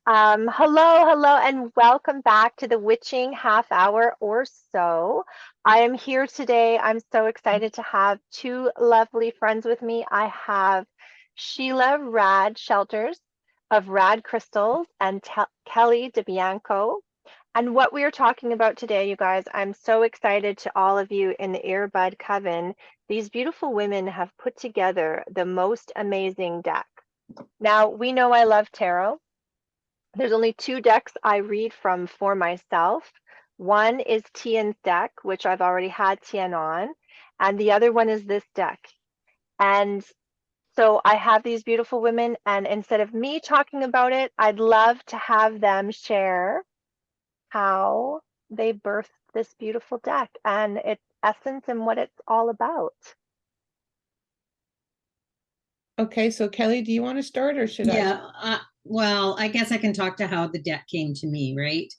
Hello, and welcome back to the Witching Half Hour or so. I am here today. I'm so excited to have two lovely friends with me. I have Sheila Rad Shelters of Rad Crystals and Kelly DeBianco. And what we are talking about today, you guys, I'm so excited to all of you in the Earbud Coven. These beautiful women have put together the most amazing deck. Now, we know I love tarot. There's only two decks I read from for myself. One is Tian's deck, which I've already had Tian on, and the other one is this deck. And so I have these beautiful women, and instead of me talking about it, I'd love to have them share how they birthed this beautiful deck and its essence and what it's all about. Okay, so Kelly, do you want to start or should I? Yeah, well, I guess I can talk to how the deck came to me, right?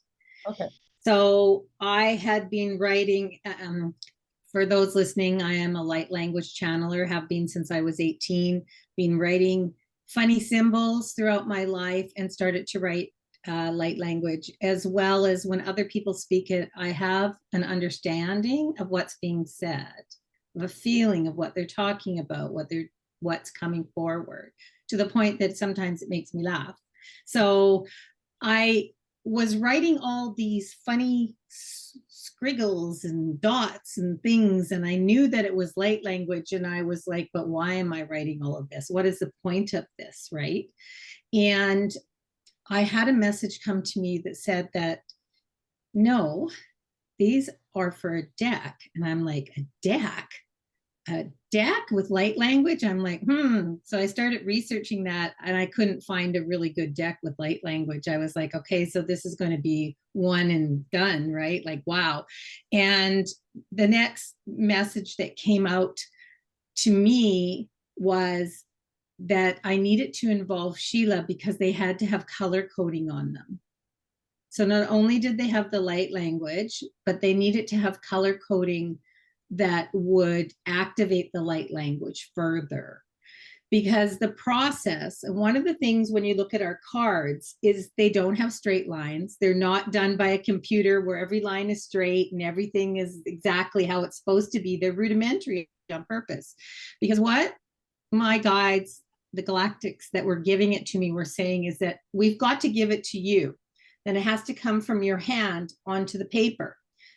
Okay. So I had been writing, for those listening, I am a light language channeler, have been since I was 18, been writing funny symbols throughout my life and started to write light language, as well as when other people speak it, I have an understanding of what's being said, of a feeling of what they're talking about, what's coming forward, to the point that sometimes it makes me laugh. So I was writing all these funny scriggles and dots and things, and I knew that it was light language, and I was like, but why am I writing all of this? What is the point of this, right? And I had a message come to me that said that no, these are for a deck. And I'm like, a deck? A deck with light language? I'm like, So I started researching that, and I couldn't find a really good deck with light language. I was like, okay, so this is going to be one and done, right? Like, wow. And the next message that came out to me was that I needed to involve Sheila because they had to have color coding on them. So not only did they have the light language, but they needed to have color coding that would activate the light language further. Because the process, and one of the things when you look at our cards is they don't have straight lines. They're not done by a computer where every line is straight and everything is exactly how it's supposed to be. They're rudimentary on purpose. Because what my guides, the galactics that were giving it to me, were saying is that we've got to give it to you. Then it has to come from your hand onto the paper.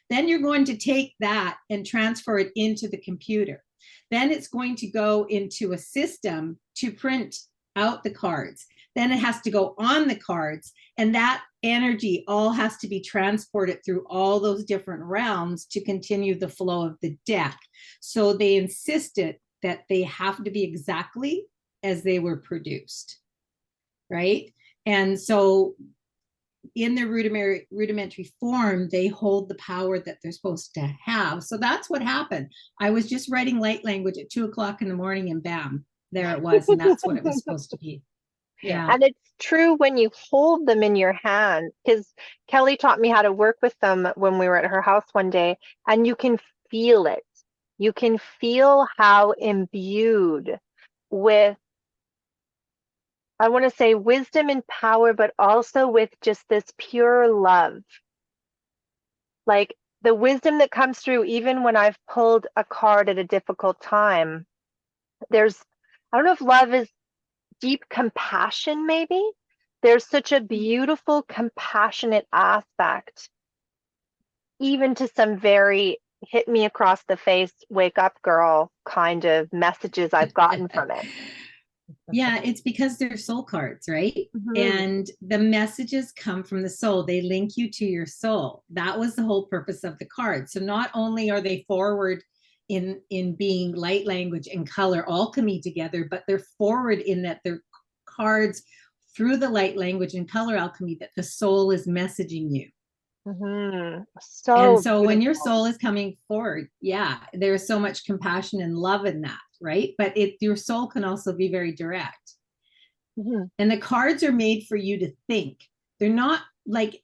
Then you're going to take that and transfer it into the computer. Then it's going to go into a system to print out the cards. Then it has to go on the cards, and that energy all has to be transported through all those different realms to continue the flow of the deck. So they insisted that they have to be exactly as they were produced, right? And so in their rudimentary form, they hold the power that they're supposed to have. So that's what happened. I was just writing light language at 2 o'clock in the morning, and bam, there it was. And that's what it was supposed to be. Yeah. And it's true when you hold them in your hand, because Kelly taught me how to work with them when we were at her house one day, and you can feel it. You can feel how imbued with, I want to say, wisdom and power, but also with just this pure love. Like the wisdom that comes through, even when I've pulled a card at a difficult time, I don't know if love is deep compassion, maybe. There's such a beautiful, compassionate aspect, even to some very hit me across the face, wake up, girl kind of messages I've gotten from it. Yeah, it's because they're soul cards, right? Mm-hmm. And the messages come from the soul. They link you to your soul. That was the whole purpose of the card. So not only are they forward in being light language and color alchemy together, but they're forward in that they're cards through the light language and color alchemy that the soul is messaging you. Mm-hmm. And So so when your beautiful. soul is coming forward, yeah, there's so much compassion and love in that, right? But your soul can also be very direct. Mm-hmm. And the cards are made for you to think. They're not like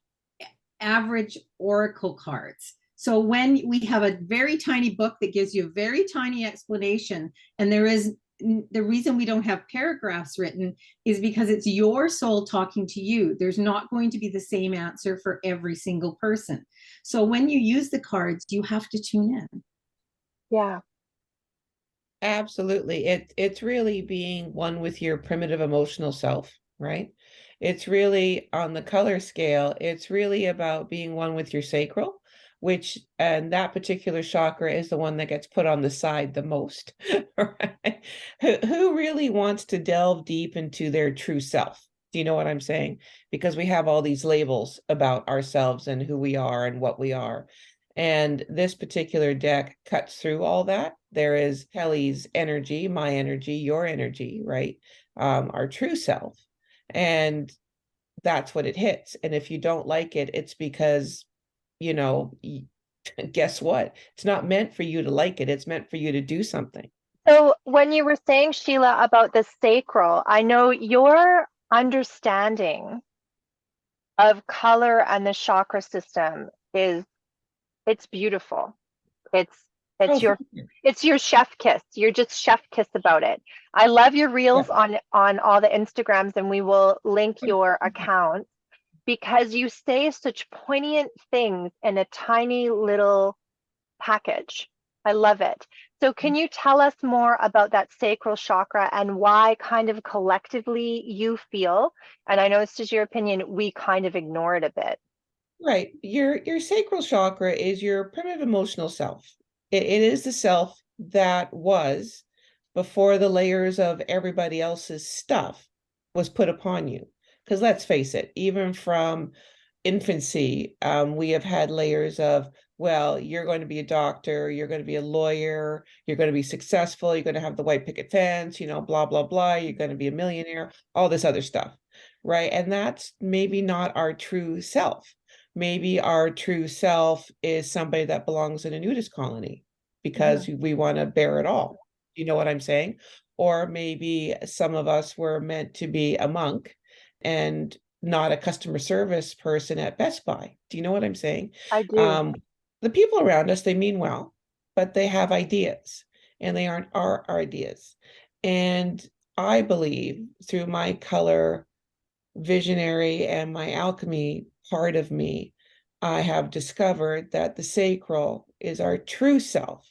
average oracle cards. So when we have a very tiny book that gives you a very tiny explanation, and there is the reason we don't have paragraphs written is because it's your soul talking to you. There's not going to be the same answer for every single person. So when you use the cards, you have to tune in. Yeah. Absolutely. It's really being one with your primitive emotional self, right? It's really on the color scale, it's really about being one with your sacral, which, and that particular chakra is the one that gets put on the side the most, right? Who really wants to delve deep into their true self? Do you know what I'm saying? Because we have all these labels about ourselves and who we are and what we are. And this particular deck cuts through all that. There is Kelly's energy, my energy, your energy, right? Our true self. And that's what it hits. And if you don't like it, it's because, you know, guess what? It's not meant for you to like it. It's meant for you to do something. So when you were saying, Sheila, about the sacral, I know your understanding of color and the chakra system is, it's beautiful. It's Oh, it's your thank you. it's your chef kiss. You're just chef kiss about it. I love your reels Yeah. on all the Instagrams, and we will link your accounts because you say such poignant things in a tiny little package. I love it. So can you tell us more about that sacral chakra and why kind of collectively you feel, and I know this is your opinion, we kind of ignore it a bit? Right. Your sacral chakra is your primitive emotional self. It is the self that was before the layers of everybody else's stuff was put upon you. Because let's face it, even from infancy, we have had layers of, well, you're going to be a doctor, you're going to be a lawyer, you're going to be successful, you're going to have the white picket fence, you know, blah, blah, blah, you're going to be a millionaire, all this other stuff, right? And that's maybe not our true self. Maybe our true self is somebody that belongs in a nudist colony because we want to bear it all. You know what I'm saying? Or maybe some of us were meant to be a monk and not a customer service person at Best Buy. Do you know what I'm saying? I do. The people around us, they mean well, but they have ideas and they aren't our ideas. And I believe through my color visionary and my alchemy part of me, I have discovered that the sacral is our true self.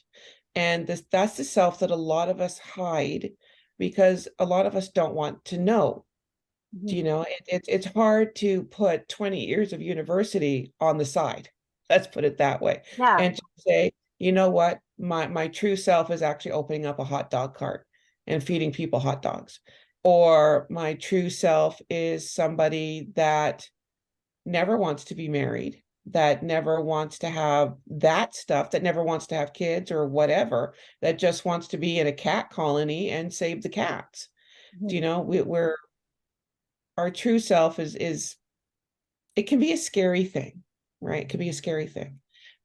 And that's the self that a lot of us hide because a lot of us don't want to know. Do you know, it's hard to put 20 years of university on the side. Let's put it that way. Yeah. And to say, you know what, my true self is actually opening up a hot dog cart and feeding people hot dogs. Or my true self is somebody that never wants to be married, that never wants to have that stuff, that never wants to have kids or whatever, that just wants to be in a cat colony and save the cats. Do you know, we're our true self is it can be a scary thing, right? It can be a scary thing.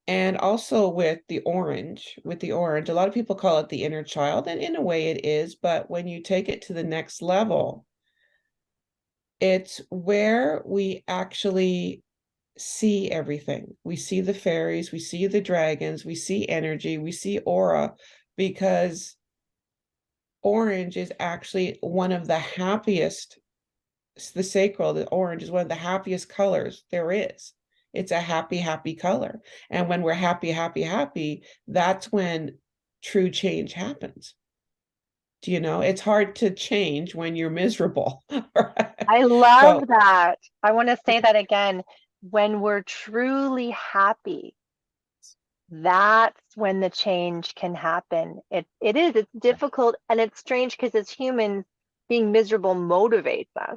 And also with the orange, a lot of people call it the inner child, and in a way it is, but when you take it to the next level, it's where we actually see everything. We see the fairies, we see the dragons, we see energy, we see aura, because orange is actually one of the happiest, the sacral, the orange is one of the happiest colors there is. It's a happy, happy color. And when we're happy, happy, happy, that's when true change happens. Do you know? It's hard to change when you're miserable. Right? I love So, that. I want to say that again. When we're truly happy, that's when the change can happen. It's difficult and it's strange because as humans, being miserable motivates us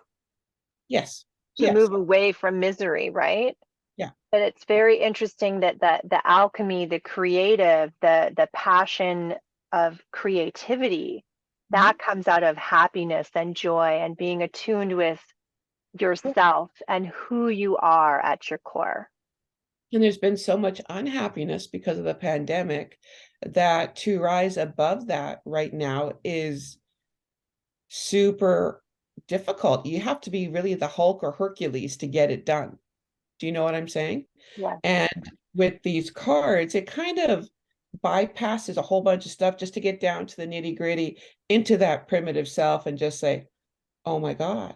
yes, to yes, move away from misery, right? yeah. But it's very interesting that the alchemy, the creative, the passion of creativity, that comes out of happiness and joy and being attuned with yourself and who you are at your core. And there's been so much unhappiness because of the pandemic that to rise above that right now is super difficult. You have to be really the Hulk or Hercules to get it done. Do you know what I'm saying? Yeah. And with these cards, it kind of bypasses a whole bunch of stuff just to get down to the nitty-gritty, into that primitive self, and just say, oh my God,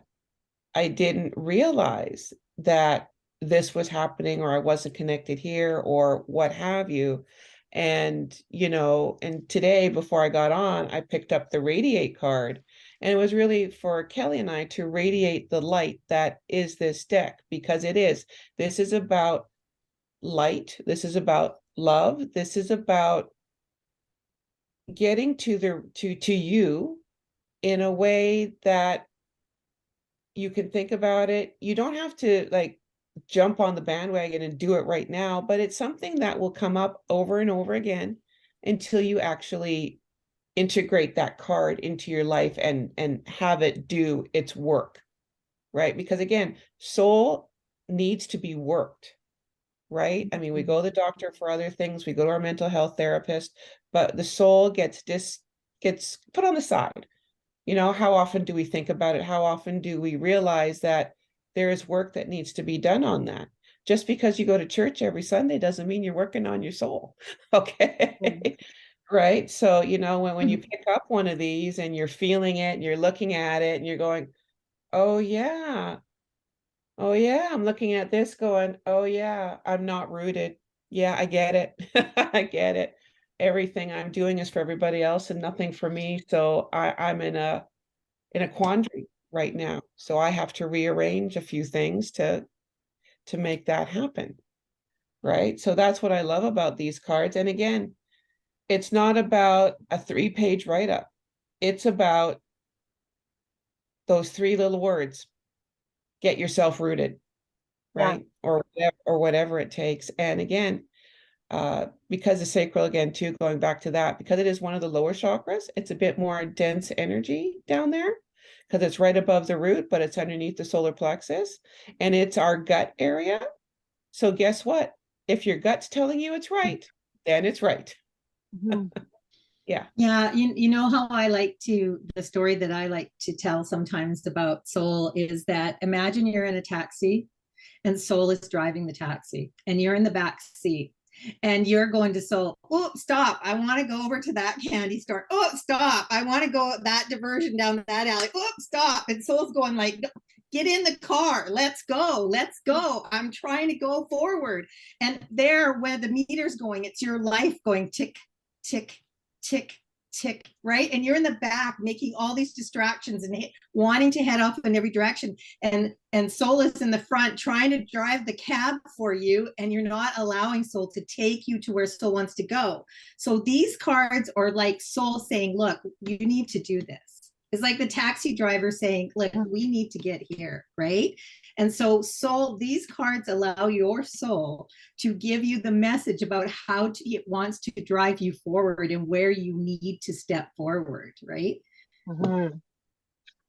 I didn't realize that this was happening, or I wasn't connected here, or what have you. And, and today, before I got on, I picked up the radiate card, and it was really for Kelly and I to radiate the light that is this deck, because this is about light. This is about love. This is about getting to you in a way that you can think about it. You don't have to like jump on the bandwagon and do it right now, but it's something that will come up over and over again until you actually integrate that card into your life and have it do its work, right? Because again, soul needs to be worked, right? I mean, we go to the doctor for other things, we go to our mental health therapist, but the soul gets put on the side. How often do we think about it? How often do we realize that there is work that needs to be done on that? Just because you go to church every Sunday doesn't mean you're working on your soul. Okay. Right. So, when you pick up one of these and you're feeling it and you're looking at it and you're going, oh yeah, I'm looking at this going, oh yeah, I'm not rooted. Yeah, I get it. I get it. Everything I'm doing is for everybody else and nothing for me. So I'm in a quandary right now. So I have to rearrange a few things to make that happen. Right. So that's what I love about these cards. And again, it's not about a 3-page write-up. It's about those 3 little words: get yourself rooted, right? Yeah. Or whatever it takes. And again, because the sacral, again, too, going back to that, because it is one of the lower chakras, it's a bit more dense energy down there because it's right above the root, but it's underneath the solar plexus, and it's our gut area. So guess what? If your gut's telling you it's right, then it's right. Mm-hmm. Yeah. Yeah. You know how the story that I like to tell sometimes about soul is that imagine you're in a taxi and soul is driving the taxi and you're in the back seat and you're going to soul, oh, stop. I want to go over to that candy store. Oh, stop. I want to go that diversion down that alley. Oh, stop. And soul's going like, get in the car. Let's go. Let's go. I'm trying to go forward. And there, where the meter's going, it's your life going tick, tick, tick, tick, right? And you're in the back making all these distractions and wanting to head off in every direction. And soul is in the front trying to drive the cab for you, and you're not allowing soul to take you to where soul wants to go. So these cards are like soul saying, look, you need to do this. It's like the taxi driver saying, look, we need to get here, right? And so soul, these cards allow your soul to give you the message about how it wants to drive you forward and where you need to step forward, right? Mm-hmm.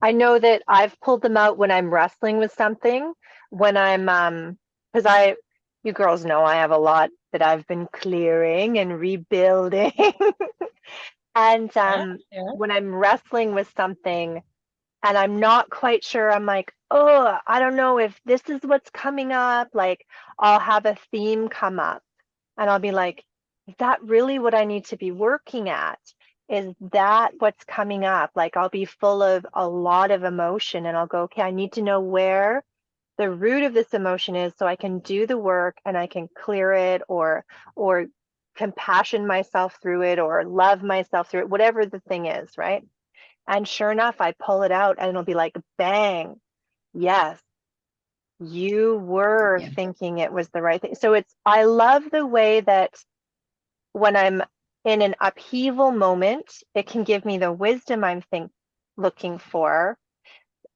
I know that I've pulled them out when I'm wrestling with something, when I'm because you girls know I have a lot that I've been clearing and rebuilding. And when I'm wrestling with something and I'm not quite sure, I'm like, oh, I don't know if this is what's coming up. Like, I'll have a theme come up and I'll be like, is that really what I need to be working at? Is that what's coming up? Like, I'll be full of a lot of emotion and I'll go, okay, I need to know where the root of this emotion is so I can do the work and I can clear it or compassion myself through it or love myself through it, whatever the thing is, right? And sure enough, I pull it out and it'll be like, bang, yes, you were thinking it was the right thing. So I love the way that when I'm in an upheaval moment, it can give me the wisdom I'm looking for.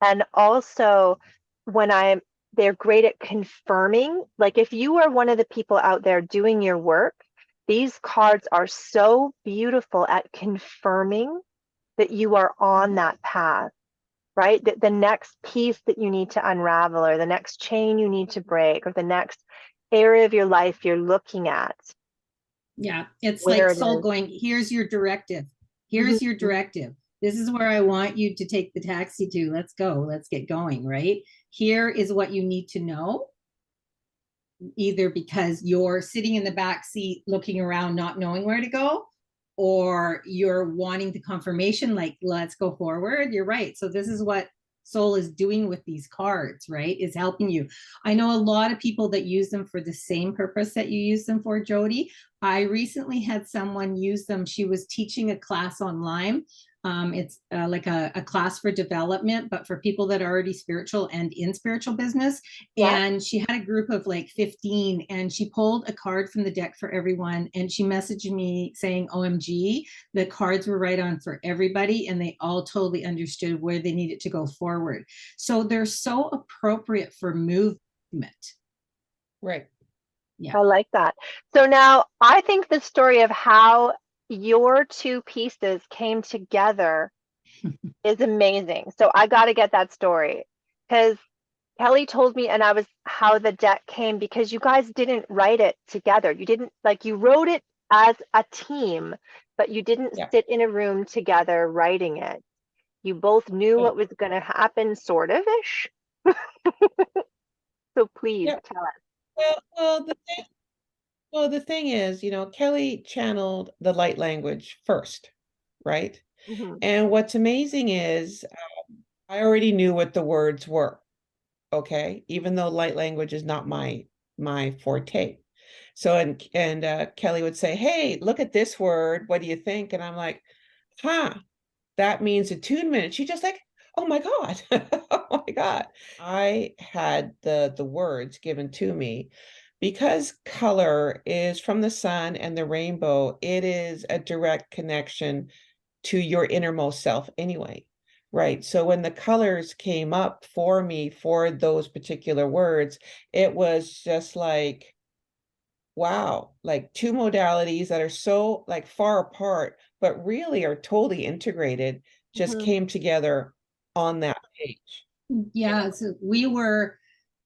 And also when they're great at confirming, like if you are one of the people out there doing your work, these cards are so beautiful at confirming that you are on that path, right? The next piece that you need to unravel, or the next chain you need to break, or the next area of your life you're looking at. Yeah, it's like soul going, here's your directive. Here's your directive. This is where I want you to take the taxi to. Let's go. Let's get going, right? Here is what you need to know. either because you're sitting in the back seat looking around not knowing where to go, or you're wanting the confirmation, like, let's go forward. You're right. So this is what soul is doing with these cards, right? Is helping you. I know a lot of people that use them for the same purpose that you use them for, Jody. I recently had someone use them. She was teaching a class online. It's like a class for development, but for people that are already spiritual and in spiritual business. Yeah. And she had a group of like 15, and she pulled a card from the deck for everyone. And she messaged me saying, OMG, the cards were right on for everybody. And they all totally understood where they needed to go forward. So they're so appropriate for movement. Right. Yeah. I like that. So now I think the story of how your two pieces came together is amazing. So I got to get that story, because Kelly told me, and I was how the deck came, because you guys didn't write it together. You didn't, like, you wrote it as a team, but you didn't Yeah. sit in a room together writing it. You both knew Yeah. what was going to happen, sort of ish. So please Yeah. tell us. Well, the thing is, Kelly channeled the light language first, right? Mm-hmm. And what's amazing is I already knew what the words were, okay? Even though light language is not my forte. So, and Kelly would say, hey, look at this word. What do you think? And I'm like, that means attunement. She just like, oh my God. Oh my God. I had the words given to me. Because color is from the sun and the rainbow, it is a direct connection to your innermost self anyway, right? So when the colors came up for me for those particular words, it was just like, wow, like two modalities that are so like far apart, but really are totally integrated, just Mm-hmm. came together on that page. Yeah. So we were,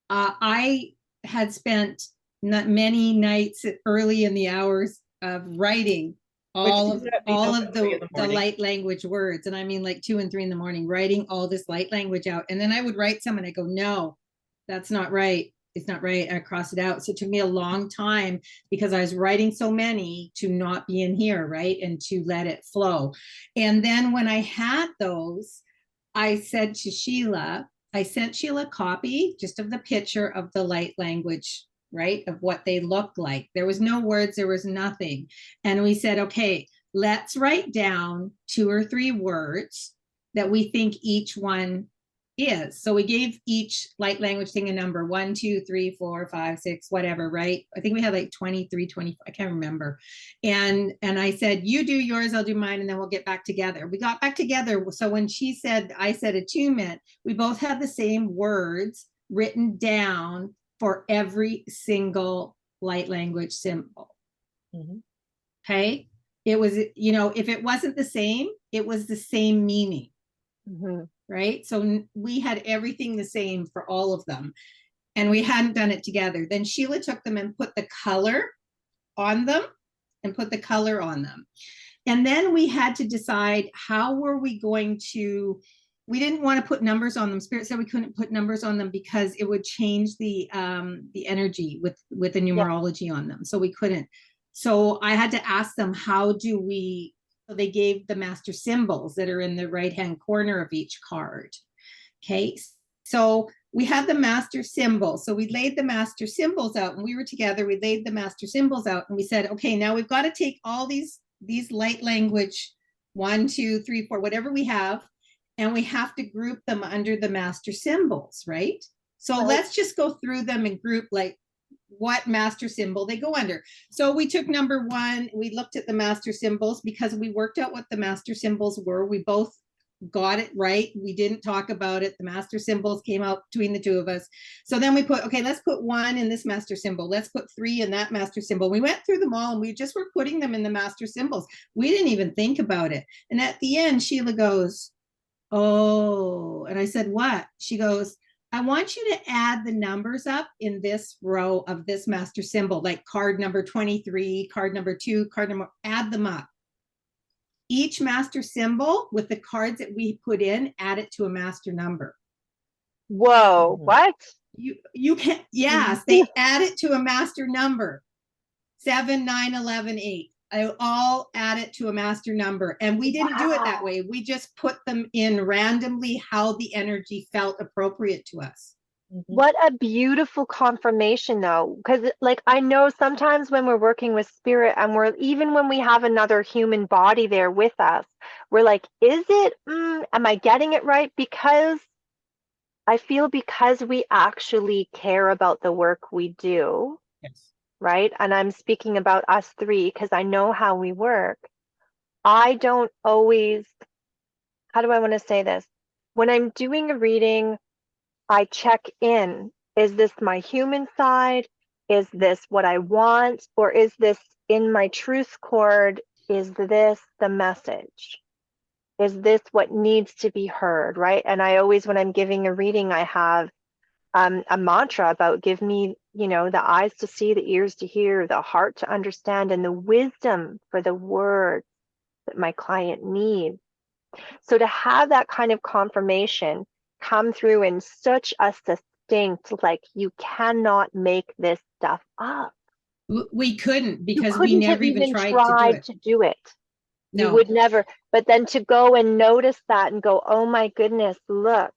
I had spent many nights early in the hours of writing all of the light language words. And I mean like 2 and 3 in the morning, writing all this light language out. And then I would write some and I go, no, that's not right. It's not right. And I crossed it out. So it took me a long time, because I was writing so many, to not be in here, right? And to let it flow. And then when I had those, I said to Sheila, I sent Sheila a copy just of the picture of the light language, right? Of what they look like. There was no words, there was nothing. And we said, okay, let's write down 2 or 3 words that we think each one is. So we gave each light language thing a number, 1, 2, 3, 4, 5, 6, whatever, right? I think we had like 23, 20, I can't remember. And I said, you do yours, I'll do mine, and then we'll get back together. We got back together. So when I said attunement, we both had the same words written down for every single light language symbol. Mm-hmm. Okay. It was, if it wasn't the same, it was the same meaning. Mm-hmm. Right. So we had everything the same for all of them, and we hadn't done it together. Then Sheila took them and put the color on them and put the color on them. And then we had to decide, how were we going to, we didn't want to put numbers on them. Spirit said we couldn't put numbers on them because it would change the energy with the numerology on them. So we couldn't. So I had to ask them, how do we, so they gave the master symbols that are in the right-hand corner of each card. Okay. So we had the master symbols. So we laid the master symbols out, and we were together. We laid the master symbols out, and we said, okay, now we've got to take all these light language, 1, 2, 3, 4, whatever we have, and we have to group them under the master symbols, right? So let's just go through them and group like what master symbol they go under. So we took number 1, we looked at the master symbols, because we worked out what the master symbols were. We both got it right. We didn't talk about it. The master symbols came out between the 2 of us. So then we put, okay, let's put 1 in this master symbol. Let's put 3 in that master symbol. We went through them all, and we just were putting them in the master symbols. We didn't even think about it. And at the end, Sheila goes, oh, and I said, what? She goes, I want you to add the numbers up in this row of this master symbol, like card number 23, card number 2, card number, add them up. Each master symbol with the cards that we put in, add it to a master number. Whoa, Mhm. what? You can, yes, they add it to a master number. 7, 9, 11, 8. I all add it to a master number. And we didn't do it that way. We just put them in randomly how the energy felt appropriate to us. What a beautiful confirmation though, because like I know sometimes when we're working with spirit and we're even when we have another human body there with us, we're like, is it, am I getting it right? Because I feel because we actually care about the work we do, Yes. right? And I'm speaking about us three because I know how we work. I don't always, how do I want to say this? When I'm doing a reading, I check in. Is this my human side? Is this what I want? Or is this in my truth cord? Is this the message? Is this what needs to be heard? Right. And I always, when I'm giving a reading, I have a mantra about give me, the eyes to see, the ears to hear, the heart to understand, and the wisdom for the words that my client needs. So to have that kind of confirmation come through in such a succinct, like you cannot make this stuff up. We couldn't, You because we couldn't have never even even tried to do tried it. to do it. You No. would never. But then to go and notice that and go, oh my goodness, look.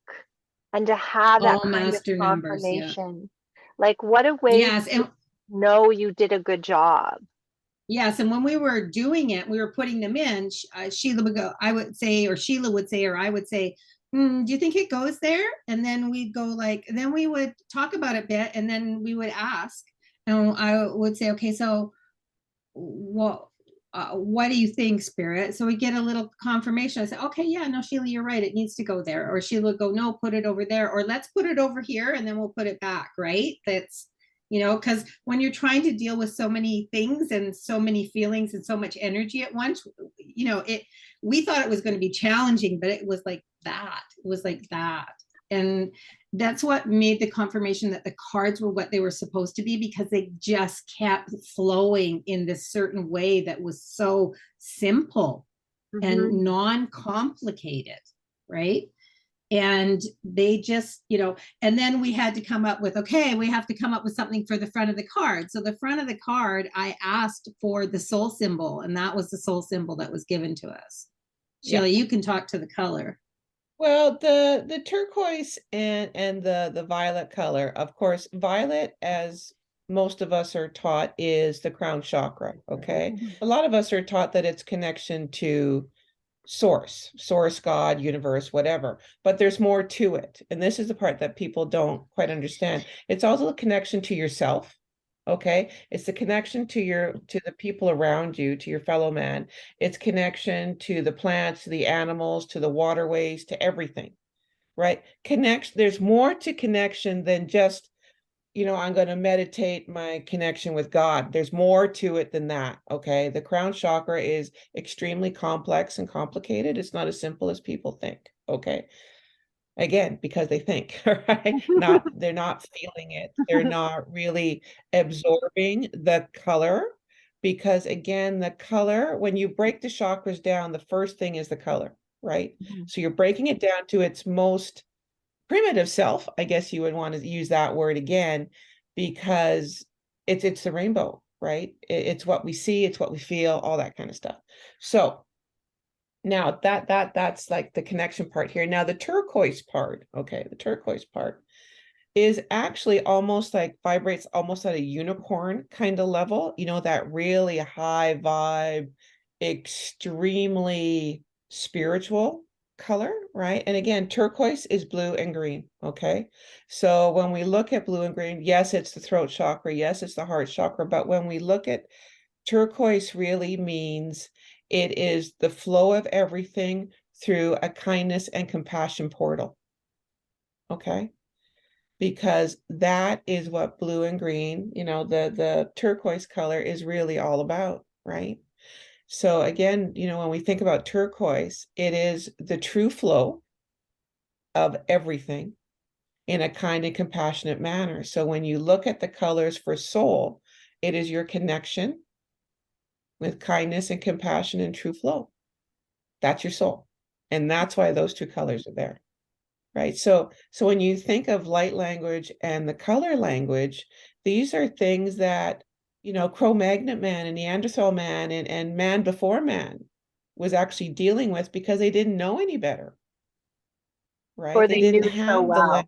And to have that All kind of master numbers, yeah. confirmation. Like what a way Yes, to and know you did a good job. yes, and when we were doing it, we were putting them in. Sheila would go, I would say, or Sheila would say, or I would say, do you think it goes there? And then we'd go like, and then we would talk about it a bit, and then we would ask, and I would say, okay, so what do you think, Spirit? So we get a little confirmation. I say, okay, yeah, no, Sheila, you're right. It needs to go there. Or Sheila would go, no, put it over there. Or let's put it over here and then we'll put it back, right? That's, because when you're trying to deal with so many things and so many feelings and so much energy at once, we thought it was going to be challenging, but it was like that. It was like that. And that's what made the confirmation that the cards were what they were supposed to be, because they just kept flowing in this certain way that was so simple and non-complicated, right? And they just, and then we had to come up with, okay, we have to come up with something for the front of the card. So the front of the card, I asked for the soul symbol, and that was the soul symbol that was given to us. Sheila, you can talk to the color. Well, the turquoise and the violet color, of course, violet, as most of us are taught, is the crown chakra. Okay. A lot of us are taught that it's connection to source, God, universe, whatever, but there's more to it. And this is the part that people don't quite understand. It's also a connection to yourself. Okay. It's the connection to the people around you, to your fellow man. It's connection to the plants, to the animals, to the waterways, to everything, right? There's more to connection than just, I'm going to meditate my connection with God. There's more to it than that. Okay. The crown chakra is extremely complex and complicated. It's not as simple as people think. Okay. Again, because they think, right? They're not feeling it. They're not really absorbing the color, because again, the color, when you break the chakras down, the first thing is the color, right? So you're breaking it down to its most primitive self, I guess you would want to use that word again, because it's the rainbow, right? It's what we see, it's what we feel, all that kind of stuff. So now that's like the connection part here. Now the turquoise part, okay, the turquoise part is actually almost like vibrates almost at a unicorn kind of level, that really high vibe, extremely spiritual color, right? And again, turquoise is blue and green, okay? So when we look at blue and green, yes, it's the throat chakra, yes, it's the heart chakra, but when we look at turquoise, really means it is the flow of everything through a kindness and compassion portal. Okay. Because that is what blue and green, the turquoise color is really all about, right? So again, when we think about turquoise, it is the true flow of everything in a kind and compassionate manner. So when you look at the colors for soul, it is your connection with kindness and compassion and true flow. That's your soul. And that's why those two colors are there. right? So when you think of light language and the color language, these are things that, you know, Cro-Magnon man and Neanderthal man and man before man was actually dealing with because they didn't know any better, right? Or They they didn't knew so have the well.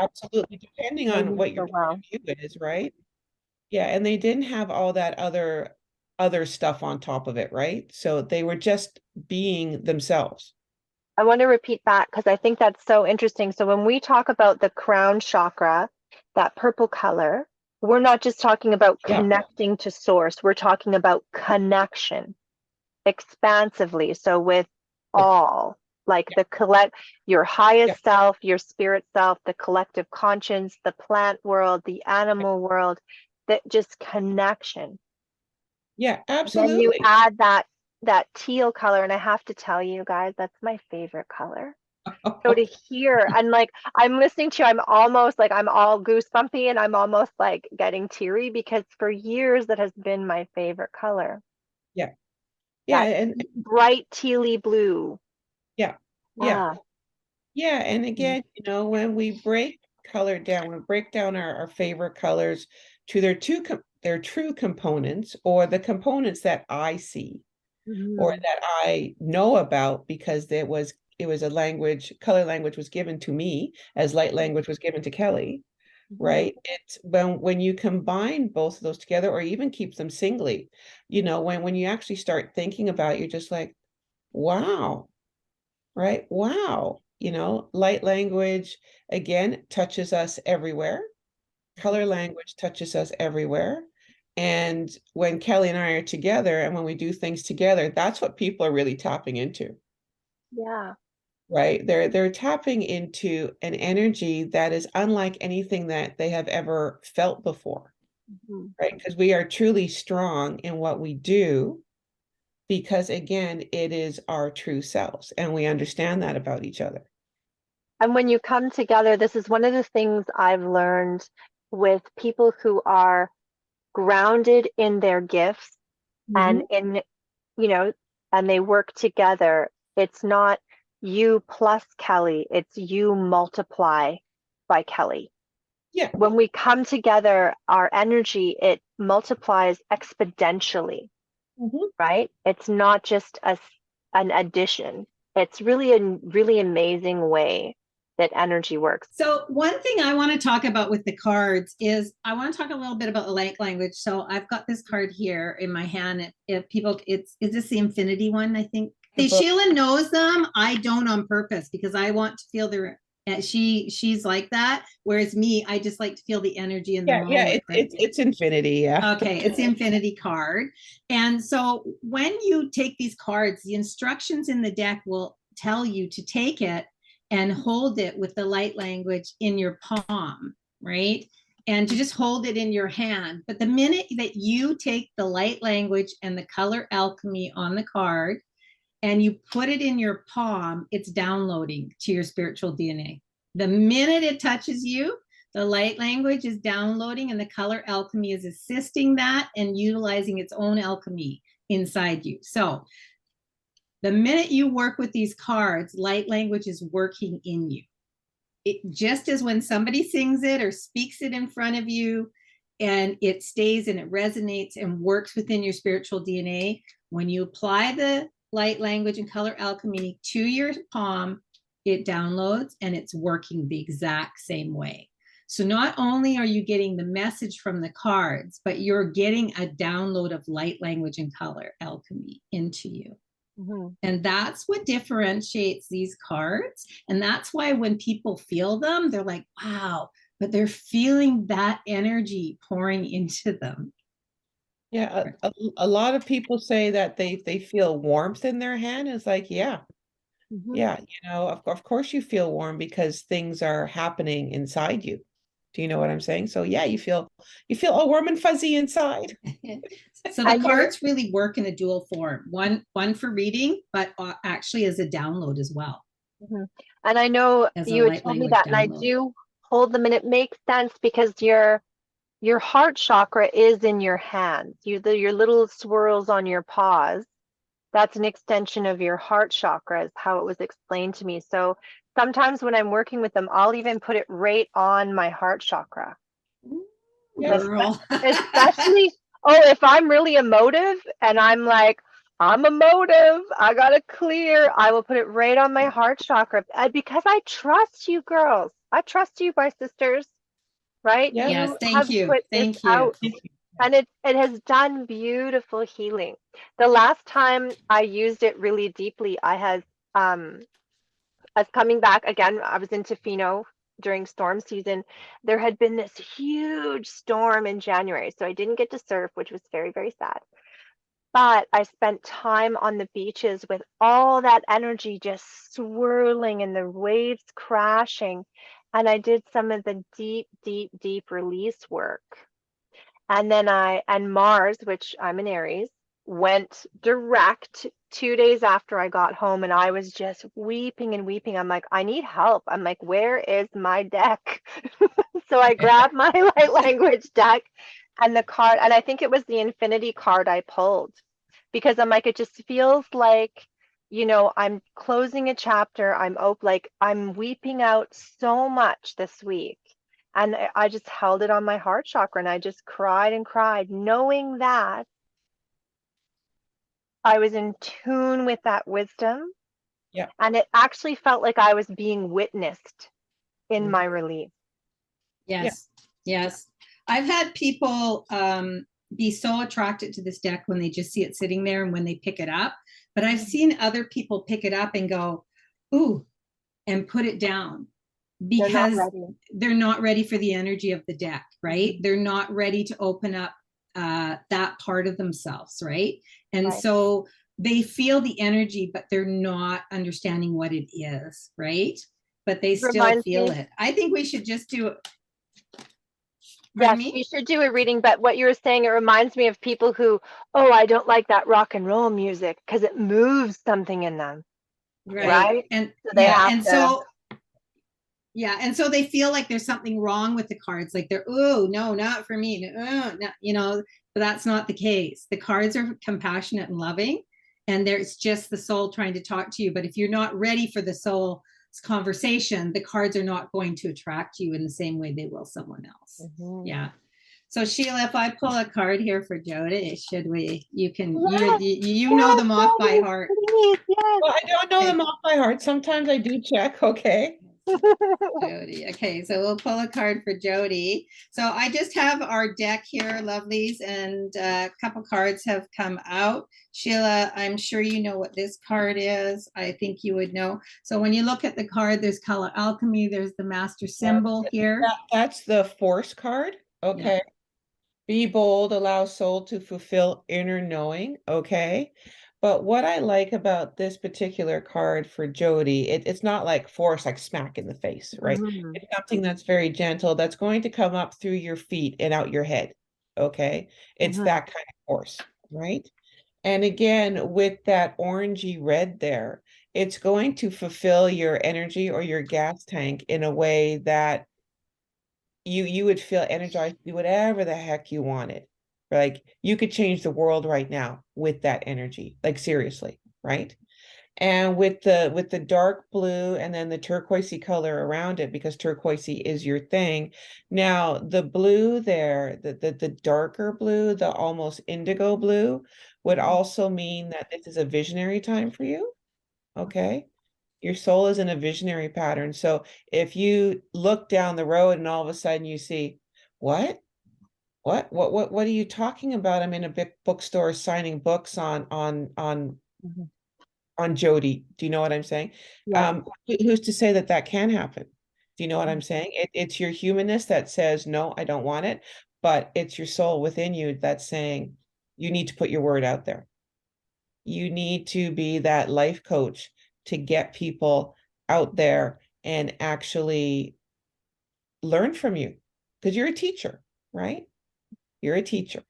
absolutely, depending They on knew what your so point well. of view is, right? Yeah, and they didn't have all that other stuff on top of it, right? So they were just being themselves. I want to repeat that because I think that's so interesting. So when we talk about the crown chakra, that purple color, we're not just talking about Yeah, connecting to source. We're talking about connection expansively. So with yeah, all, like yeah, the collect, your yeah, highest self, your spirit self, the collective conscience, the plant world, the yeah, animal world, that just connection. yeah, Then you absolutely. add that teal color, and I have to tell you guys, that's my favorite color. So to hear, and like I'm listening to you, I'm almost like I'm all goosebumpy and I'm almost like getting teary because for years that has been my favorite color. Yeah, yeah, That and bright tealy blue. yeah, yeah, Yeah. yeah. And Mm. again, you know, when we break color down, we break down our favorite colors to their true components, or the components that I see or Mhm. that I know about because it was a language, color language was given to me as light language was given to Kelly, Mhm. right? It's when you combine both of those together or even keep them singly, you know, when you actually start thinking about it, you're just like, wow, right? Wow. You know, light language again touches us everywhere. Color language touches us everywhere. And when Kelly and I are together and when we do things together, that's what people are really tapping into, Yeah. right? They're tapping into an energy that is unlike anything that they have ever felt before, Mhm. right? Because we are truly strong in what we do because again, it is our true selves and we understand that about each other. And when you come together, this is one of the things I've learned with people who are grounded in their gifts and Mhm. in, you know, and they work together. It's not you plus Kelly, it's you multiply by Kelly. Yeah. When we come together, our energy, it multiplies exponentially, Mhm. right? It's not just an addition. It's really a really amazing way that energy works. So one thing I want to talk about with the cards is I want to talk a little bit about the light language. So I've got this card here in my hand. If people, it's is this the infinity one? I think The they book. Sheila knows them. I don't on purpose because I want to feel their. She's like that, whereas me, I just like to feel the energy in the Yeah, yeah, moment. Right? it's infinity, yeah. Okay, it's the infinity card. And so when you take these cards, the instructions in the deck will tell you to take it and hold it with the light language in your palm, right? And to just hold it in your hand. But the minute that you take the light language and the color alchemy on the card and you put it in your palm, it's downloading to your spiritual DNA. The minute it touches you, the light language is downloading and the color alchemy is assisting that and utilizing its own alchemy inside you. So the minute you work with these cards, light language is working in you. It just as when somebody sings it or speaks it in front of you and it stays and it resonates and works within your spiritual DNA, when you apply the light language and color alchemy to your palm, it downloads and it's working the exact same way. So not only are you getting the message from the cards, but you're getting a download of light language and color alchemy into you. Mhm. And that's what differentiates these cards. And that's why when people feel them, they're like, wow, but they're feeling that energy pouring into them. Yeah, a lot of people say that they feel warmth in their hand. It's like, yeah, Mhm. yeah, you know, of course you feel warm because things are happening inside you. Do you know what I'm saying? So yeah, you feel all warm and fuzzy inside. So the And you're cards really work in a dual form, one for reading, but actually as a download as well, Mhm. And I know as a you had light told me language that, and I download. do hold them, and it makes sense because your heart chakra is in your hands. Your little swirls on your paws That's an extension of your heart chakra, is how it was explained to me. So sometimes when I'm working with them, I'll even put it right on my heart chakra. Yes. Girl. Especially, oh, if I'm really emotive and I'm like, I'm emotive, I gotta clear, I will put it right on my heart chakra because I trust you girls. I trust you, my sisters, right? Yeah. Yes, You thank have you. put this Thank you. out. And it has done beautiful healing. The last time I used it really deeply, I was coming back again. I was in Tofino during storm season. There had been this huge storm in January, so I didn't get to surf, which was very, very sad. But I spent time on the beaches with all that energy just swirling and the waves crashing. And I did some of the deep, deep, deep release work. And then and Mars, which I'm an Aries, went direct 2 days after I got home, and I was just weeping and weeping. I'm like, I need help. I'm like, where is my deck? So I grabbed my light language deck and the card, and I think it was the Infinity card I pulled because I'm like, it just feels like, I'm closing a chapter. I'm weeping out so much this week. And I just held it on my heart chakra and I just cried and cried, knowing that I was in tune with that wisdom. Yeah. And it actually felt like I was being witnessed in my relief. Yes. Yes. I've had people be so attracted to this deck when they just see it sitting there and when they pick it up. But I've seen other people pick it up and go, ooh, and put it down because they're not ready for the energy of the deck, right? They're not ready to open up that part of themselves, right? And so they feel the energy, but they're not understanding what it is, right? But they still feel it. I think we should just do it. Yes, we should do a reading, but what you were saying, it reminds me of people who, oh, I don't like that rock and roll music because it moves something in them. Right? And so they have and to. So yeah, and so they feel like there's something wrong with the cards, like they're, oh no, not for me, no, but that's not the case. The cards are compassionate and loving, and there's just the soul trying to talk to you. But if you're not ready for the soul's conversation, the cards are not going to attract you in the same way they will someone else. Yeah. So Sheila, if I pull a card here for Jody, should we? You can, you know them off by heart. Please, yes. Well, I don't know them off by heart. Sometimes I do check. Okay. Jody. Okay, so we'll pull a card for Jody. So I just have our deck here, lovelies, and a couple cards have come out. Sheila, I'm sure you know what this card is. I think you would know. So when you look at the card, there's color alchemy. There's the master symbol here. That's the force card. Okay. Yeah. Be bold, allow soul to fulfill inner knowing. Okay. But what I like about this particular card for Jody, it's not like force, like smack in the face, right? It's something that's very gentle, that's going to come up through your feet and out your head. Okay. It's that kind of force, right? And again, with that orangey red there, it's going to fulfill your energy or your gas tank in a way that you would feel energized to do whatever the heck you wanted. Like you could change the world right now with that energy, like seriously, right? And with the dark blue and then the turquoisey color around it, because turquoisey is your thing. Now the blue there, the darker blue, the almost indigo blue, would also mean that this is a visionary time for you. Okay. Your soul is in a visionary pattern. So if you look down the road and all of a sudden you see, what are you talking about? I'm in a big bookstore signing books on Jody. Do you know what I'm saying? Yeah. Who's to say that that can happen? Do you know what I'm saying? It's your humanness that says, no, I don't want it. But it's your soul within you that's saying, you need to put your word out there. You need to be that life coach to get people out there and actually learn from you, because you're a teacher, right? You're a teacher.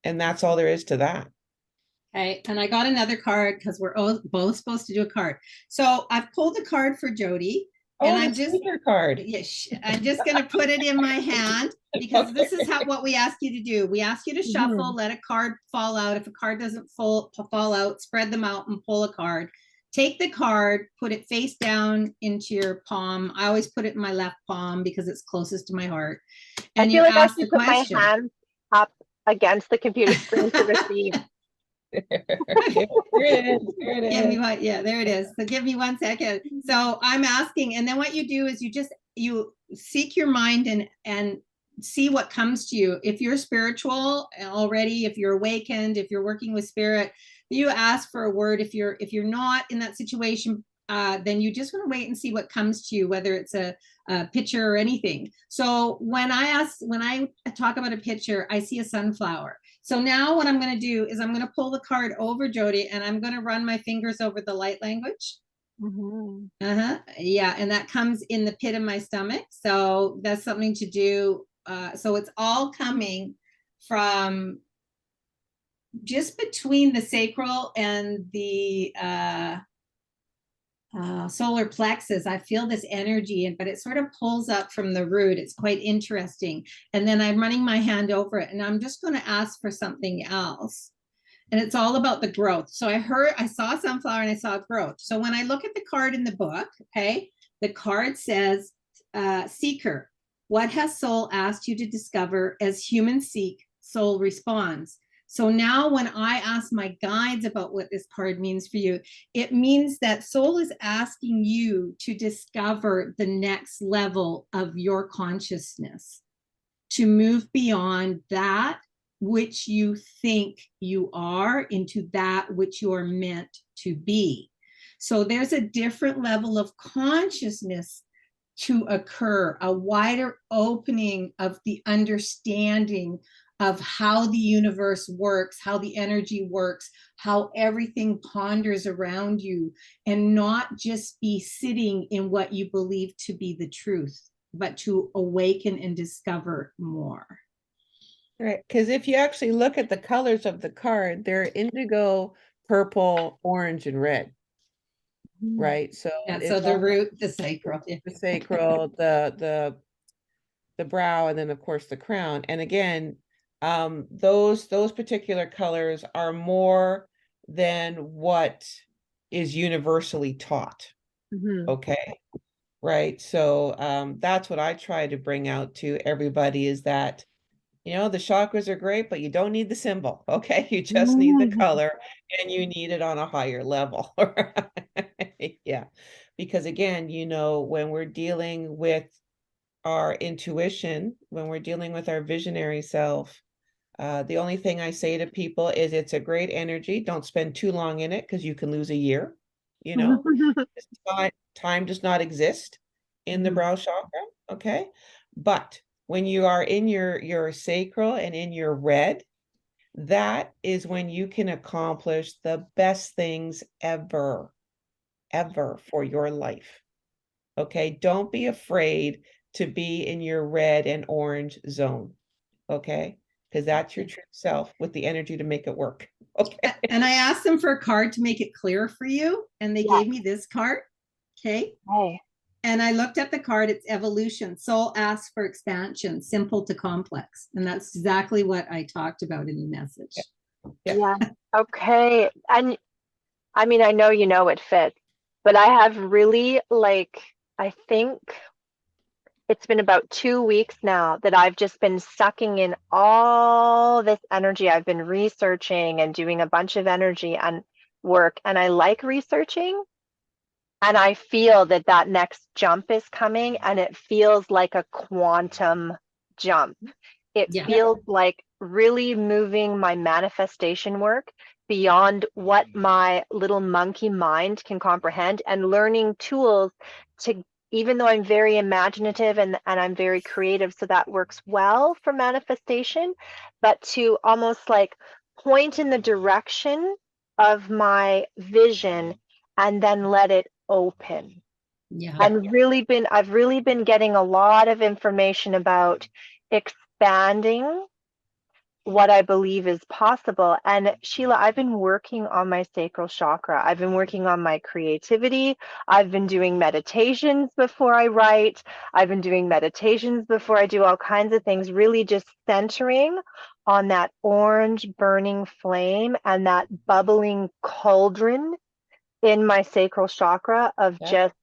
And that's all there is to that. Okay, and I got another card because we're both supposed to do a card. So I've pulled a card for Jody. And the speaker card. Yes, I'm just going to put it in my hand because Okay. this is what we ask you to do. We ask you to shuffle, let a card fall out. If a card doesn't fall out, spread them out and pull a card. Take the card, put it face down into your palm. I always put it in my left palm because it's closest to my heart. And I feel like I ask should the put my question. hands up against the computer screen to receive. There it is. There it Give me is. what? Yeah, there it is. So give me 1 second. So I'm asking, and then what you do is you seek your mind and see what comes to you. If you're spiritual already, if you're awakened, if you're working with spirit, you ask for a word. If you're not in that situation, then you just want to wait and see what comes to you, whether it's a picture or anything. So when I talk about a picture, I see a sunflower. So now what I'm going to do is I'm going to pull the card over, Jody, and I'm going to run my fingers over the light language. Yeah, and that comes in the pit of my stomach. So that's something to do. So it's all coming from just between the sacral and the solar plexus. I feel this energy, but it sort of pulls up from the root. It's quite interesting. And then I'm running my hand over it, and I'm just going to ask for something else. And it's all about the growth. So I saw sunflower and I saw growth. So when I look at the card in the book, okay, the card says, seeker, what has soul asked you to discover? As humans seek, soul responds. So now when I ask my guides about what this card means for you, it means that soul is asking you to discover the next level of your consciousness, to move beyond that which you think you are into that which you are meant to be. So there's a different level of consciousness to occur, a wider opening of the understanding of how the universe works, how the energy works, how everything ponders around you, and not just be sitting in what you believe to be the truth, but to awaken and discover more. Right, because if you actually look at the colors of the card, they're indigo, purple, orange, and red. Right, so Yeah, it's so the all root, the sacral, the sacral, the brow, and then of course the crown. And again, those particular colors are more than what is universally taught. Okay, right. So that's what I try to bring out to everybody, is that, you know, the chakras are great, but you don't need the symbol. Okay, you just need the color, and you need it on a higher level. Yeah, because again, you know, when we're dealing with our intuition, when we're dealing with our visionary self, the only thing I say to people is it's a great energy. Don't spend too long in it, because you can lose a year. You know, time does not exist in the brow chakra. Okay, but when you are in your sacral and in your red, that is when you can accomplish the best things ever for your life. Okay, don't be afraid to be in your red and orange zone. Okay, because that's your true self with the energy to make it work. Okay. And I asked them for a card to make it clear for you, and they gave me this card. Okay. Oh. And I looked at the card, it's evolution. Soul asks for expansion, simple to complex. And that's exactly what I talked about in the message. Yeah. Okay. And I mean, I know you know it fits, but I have really, like, I think it's been about 2 weeks now that I've just been sucking in all this energy. I've been researching and doing a bunch of energy and work, and I like researching. And I feel that that next jump is coming, and it feels like a quantum jump. It feels like really moving my manifestation work beyond what my little monkey mind can comprehend, and learning tools to, even though I'm very imaginative and I'm very creative, so that works well for manifestation, but to almost like point in the direction of my vision and then let it open. I've really been getting a lot of information about expanding what I believe is possible. And Sheila, I've been working on my sacral chakra. I've been working on my creativity. I've been doing meditations before I write. I've been doing meditations before I do all kinds of things, really just centering on that orange burning flame and that bubbling cauldron in my sacral chakra of Yeah. just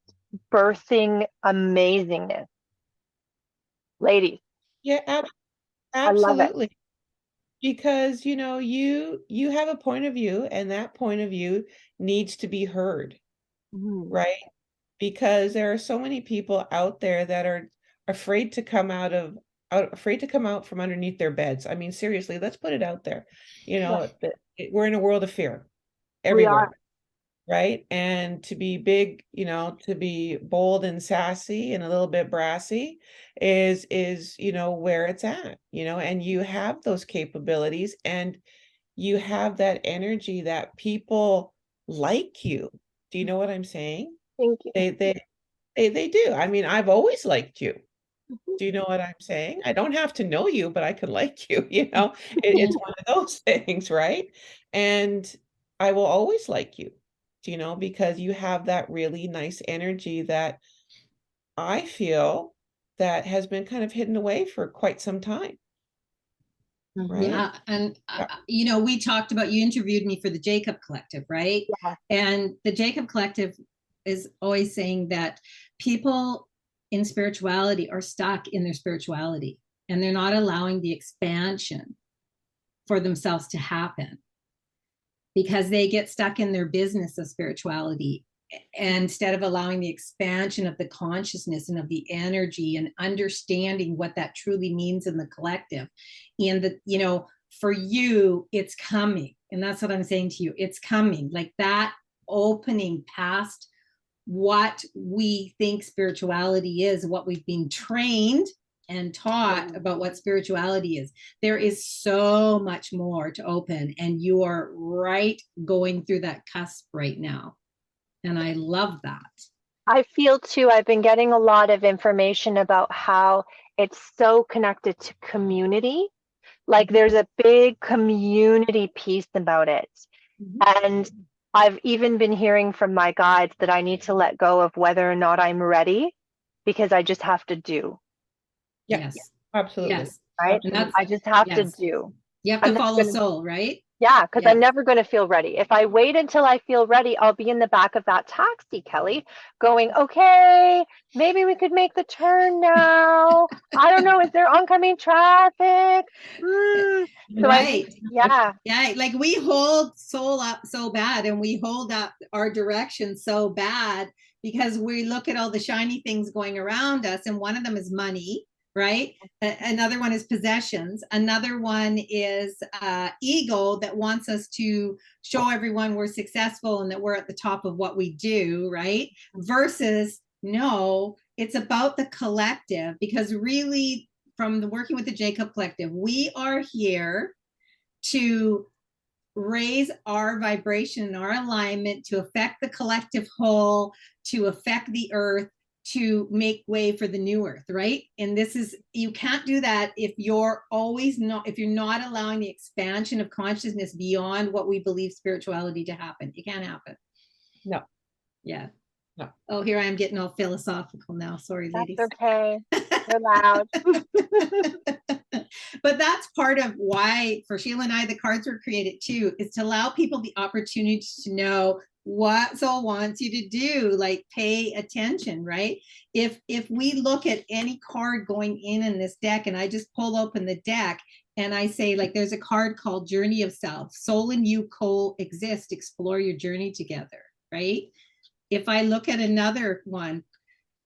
birthing amazingness. Ladies, Yeah, I love it. absolutely. Because, you know, you have a point of view, and that point of view needs to be heard, Mhm. right? Because there are so many people out there that are afraid to come afraid to come out from underneath their beds. I mean, seriously, let's put it out there. You know, we're in a world of fear We are. everywhere, right? And to be big, you know, to be bold and sassy and a little bit brassy is, you know, where it's at, you know, and you have those capabilities, and you have that energy that people like you. Do you know what I'm saying? Thank you. They do. I mean, I've always liked you. Mhm. Do you know what I'm saying? I don't have to know you, but I can like you, you know? It's one of those things, right? And I will always like you, you know, because you have that really nice energy that I feel that has been kind of hidden away for quite some time, right? Yeah, and Yeah. you know, we talked about, you interviewed me for the Jacob Collective, right? Yeah. And the Jacob Collective is always saying that people in spirituality are stuck in their spirituality, and they're not allowing the expansion for themselves to happen because they get stuck in their business of spirituality, instead of allowing the expansion of the consciousness and of the energy and understanding what that truly means in the collective. And that, you know, for you, it's coming. And that's what I'm saying to you. It's coming, like that opening past what we think spirituality is, what we've been trained and taught about what spirituality is. There is so much more to open, and you are right going through that cusp right now. And I love that. I feel too, I've been getting a lot of information about how it's so connected to community. Like there's a big community piece about it. And I've even been hearing from my guides that I need to let go of whether or not I'm ready because I just have to do, Yeah, Yes. absolutely. Yes. right? And that's, I just have to yes. do. You have I'm to not follow gonna, soul, right? yeah, because Yes. I'm never going to feel ready. If I wait until I feel ready, I'll be in the back of that taxi, Kelly, going, okay, maybe we could make the turn now. I don't know. Is there oncoming traffic? So Right. yeah, Yeah, like we hold soul up so bad, and we hold up our direction so bad because we look at all the shiny things going around us, and one of them is money, right? Another one is possessions. Another one is ego that wants us to show everyone we're successful and that we're at the top of what we do, right? Versus, no, it's about the collective, because really, from the working with the Jacob Collective, we are here to raise our vibration and our alignment to affect the collective whole, to affect the earth, to make way for the new earth, right? And this is, you can't do that if you're not allowing the expansion of consciousness beyond what we believe spirituality to happen. It can't happen. No. Yeah. No. Oh, here I am getting all philosophical now. Sorry, ladies. that's okay. You're loud. But that's part of why, for Sheila and I, the cards were created too, is to allow people the opportunity to know what soul wants you to do, like pay attention, right? If we look at any card going in this deck, and I just pull open the deck and I say, like, there's a card called Journey of Self, soul and you coexist, explore your journey together, right? If I look at another one,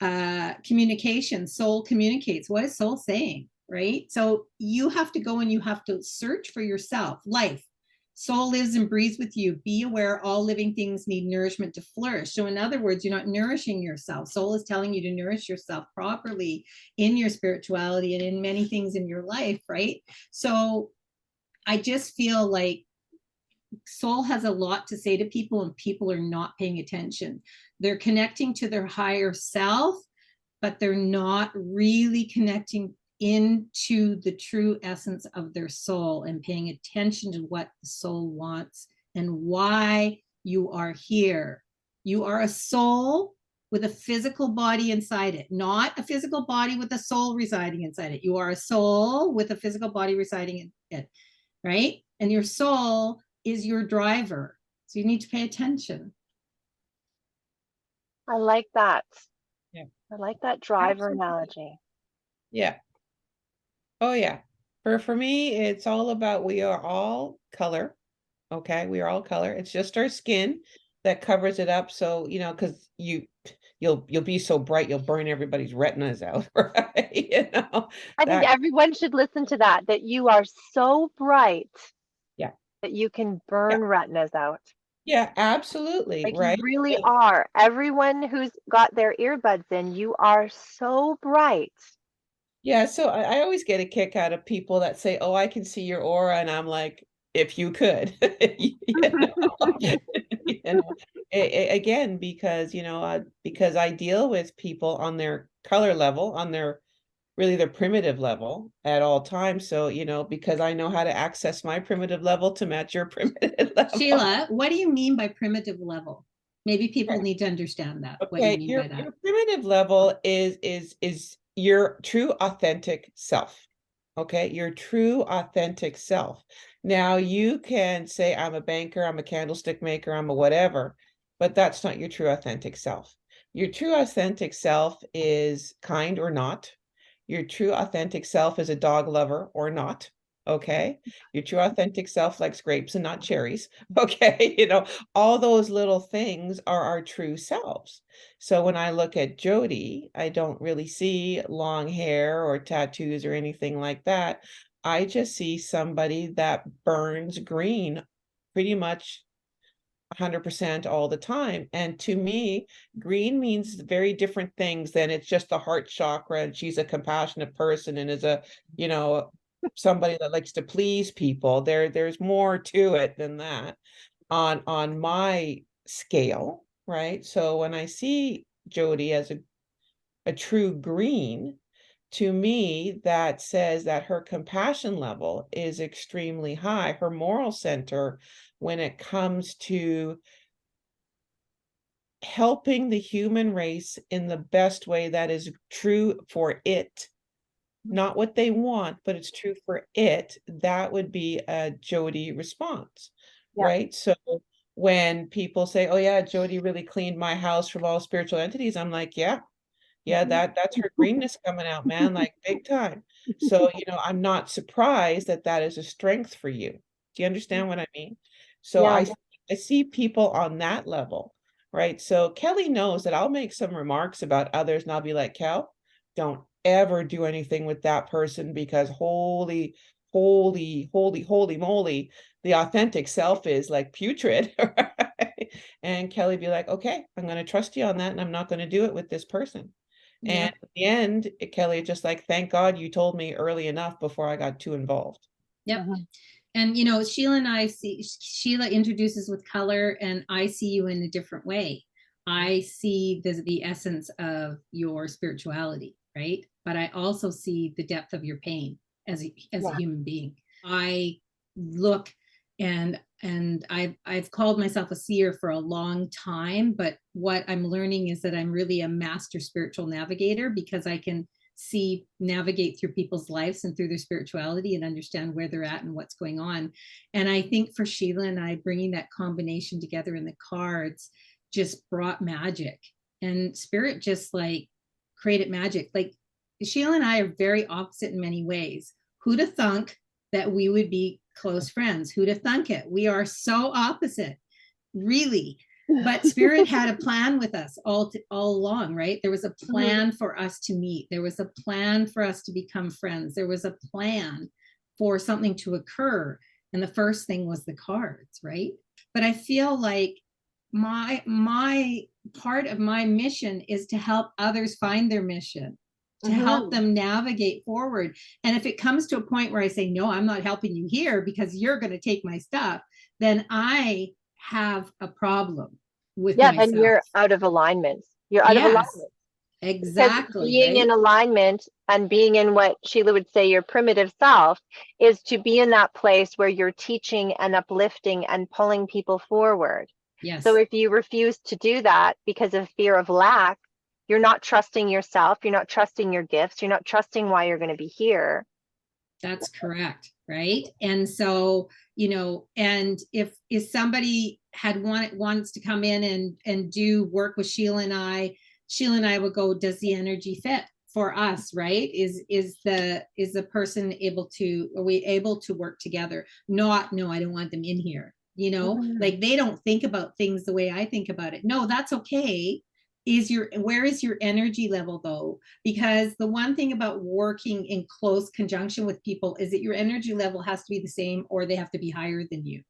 communication, soul communicates. What is soul saying, right? So you have to go and you have to search for yourself. Life, soul lives and breathes with you. Be aware all living things need nourishment to flourish. So in other words, you're not nourishing yourself. Soul is telling you to nourish yourself properly in your spirituality and in many things in your life, right? So I just feel like soul has a lot to say to people, and people are not paying attention. They're connecting to their higher self, but they're not really connecting into the true essence of their soul and paying attention to what the soul wants and why you are here. You are a soul with a physical body inside it, not a physical body with a soul residing inside it. You are a soul with a physical body residing in it, right? And your soul is your driver. So you need to pay attention. I like that. Yeah. I like that driver Absolutely. analogy. Yeah. Oh yeah. For me, it's all about we are all color. Okay, we are all color. It's just our skin that covers it up. So, you know, because you'll be so bright, you'll burn everybody's retinas out, right? You know, I think that everyone should listen to that you are so bright yeah. that you can Yeah. burn retinas out. Yeah, absolutely. Like you Right. really are. Everyone who's got their earbuds in, you are so bright. Yeah, so I always get a kick out of people that say, "Oh, I can see your aura," and I'm like, "If you could," you know, you know, again, because because I deal with people on their color level, on their really their primitive level at all times. So, because I know how to access my primitive level to match your primitive level. Sheila, what do you mean by primitive level? Maybe people need to understand that. What do you Okay, mean your by that? your primitive level is your true authentic self. Okay, your true authentic self. Now you can say I'm a banker, I'm a candlestick maker, I'm a whatever, but that's not your true authentic self. Your true authentic self is kind or not. Your true authentic self is a dog lover or not. Okay. Your true authentic self likes grapes and not cherries. Okay. All those little things are our true selves. So when I look at Jody, I don't really see long hair or tattoos or anything like that. I just see somebody that burns green pretty much 100% all the time. And to me, green means very different things than it's just the heart chakra and she's a compassionate person and is somebody that likes to please people. There's more to it than that on my scale, right? So when I see Jody as a true green, to me, that says that her compassion level is extremely high. Her moral center, when it comes to helping the human race in the best way that is true for it, not what they want, but it's true for it, that would be a Jody response, Yeah. right? So when people say, "Oh yeah, Jody really cleaned my house from all spiritual entities," I'm like, yeah, that's her greenness coming out, man, like big time. So, I'm not surprised that that is a strength for you. Do you understand what I mean? So Yeah. I see people on that level, right? So Kelly knows that I'll make some remarks about others and I'll be like, Kel, don't ever do anything with that person because holy, holy, holy, holy moly, the authentic self is like putrid. Right? And Kelly be like, okay, I'm going to trust you on that and I'm not going to do it with this person. Yeah. And at the end, Kelly just like, thank God you told me early enough before I got too involved. Yep. And Sheila and I see Sheila introduces with color, and I see you in a different way. I see the essence of your spirituality, right? But I also see the depth of your pain as a human being. I look and I've called myself a seer for a long time, but what I'm learning is that I'm really a master spiritual navigator because I can navigate through people's lives and through their spirituality and understand where they're at and what's going on. And I think for Sheila and I, bringing that combination together in the cards just brought magic, and spirit just like created magic. Like Sheila and I are very opposite in many ways. Who'd have thunk that we would be close friends? Who'd have thunk it? We are so opposite, really. But spirit had a plan with us all along, right? There was a plan for us to meet. There was a plan for us to become friends. There was a plan for something to occur. And the first thing was the cards, right? But I feel like my part of my mission is to help others find their mission, to help them navigate forward. And if it comes to a point where I say, no, I'm not helping you here because you're going to take my stuff, then I have a problem with myself. Then you're out of alignment. You're out of alignment. Exactly, being in right? alignment and being in what Sheila would say your primitive self is to be in that place where you're teaching and uplifting and pulling people forward. So Yes, if you refuse to do that because of fear of lack, you're not trusting yourself, you're not trusting your gifts, you're not trusting why you're going to be here. that's correct, right? And so, you know, and if somebody wants to come in and do work with Sheila and I would go, does the energy fit for us, right? Is the person able to, are we able to work together? Not, no, I don't want them in here. You know, like they don't think about things the way I think about it. No, that's okay. Where is your energy level though? Because the one thing about working in close conjunction with people is that your energy level has to be the same, or they have to be higher than you.